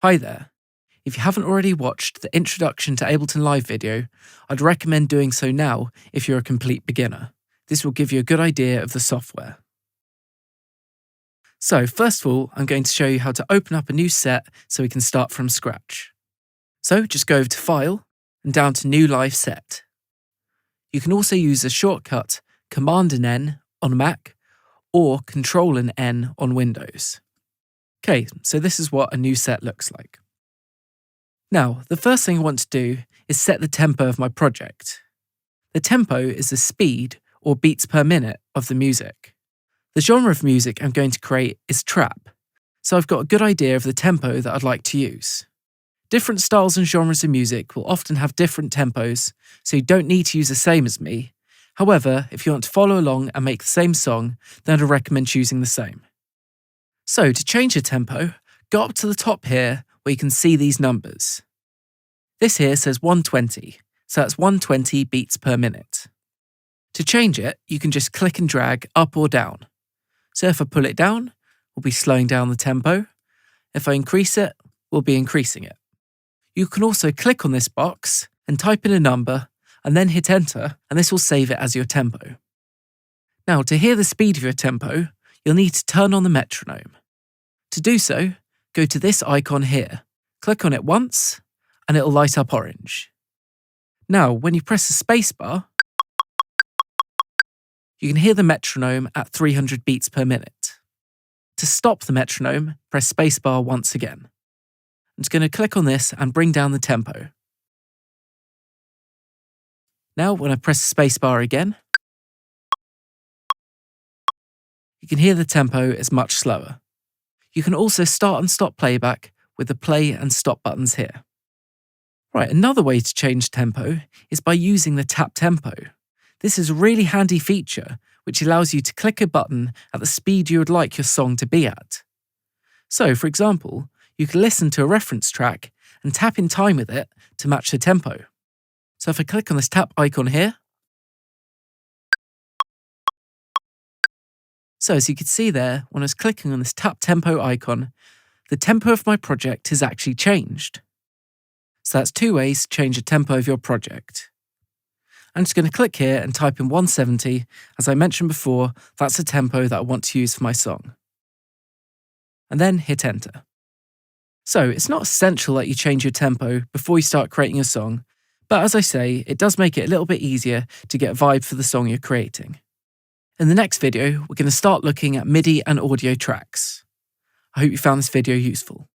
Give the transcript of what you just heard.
Hi there. If you haven't already watched the Introduction to Ableton Live video, I'd recommend doing so now if you're a complete beginner. This will give you a good idea of the software. So first of all, I'm going to show you how to open up a new set so we can start from scratch. So just go over to File and down to New Live Set. You can also use a shortcut Command and N on Mac or Control and N on Windows. Okay, so this is what a new set looks like. Now, the first thing I want to do is set the tempo of my project. The tempo is the speed or beats per minute of the music. The genre of music I'm going to create is trap, so I've got a good idea of the tempo that I'd like to use. Different styles and genres of music will often have different tempos, so you don't need to use the same as me. However, if you want to follow along and make the same song, then I'd recommend choosing the same. So to change the tempo, go up to the top here where you can see these numbers. This here says 120, so that's 120 beats per minute. To change it, you can just click and drag up or down. So if I pull it down, we'll be slowing down the tempo. If I increase it, we'll be increasing it. You can also click on this box and type in a number and then hit enter, and this will save it as your tempo. Now, to hear the speed of your tempo, you'll need to turn on the metronome. To do so, go to this icon here, click on it once, and it'll light up orange. Now, when you press the spacebar, you can hear the metronome at 300 beats per minute. To stop the metronome, press spacebar once again. I'm just going to click on this and bring down the tempo. Now, when I press the spacebar again, you can hear the tempo is much slower. You can also start and stop playback with the play and stop buttons here. Right, another way to change tempo is by using the tap tempo. This is a really handy feature which allows you to click a button at the speed you would like your song to be at. So, for example, you can listen to a reference track and tap in time with it to match the tempo. So if I click on this tap icon here, so as you can see there, when I was clicking on this tap tempo icon, the tempo of my project has actually changed. So that's two ways to change the tempo of your project. I'm just going to click here and type in 170. As I mentioned before, that's the tempo that I want to use for my song. And then hit enter. So it's not essential that you change your tempo before you start creating a song, but as I say, it does make it a little bit easier to get a vibe for the song you're creating. In the next video, we're going to start looking at MIDI and audio tracks. I hope you found this video useful.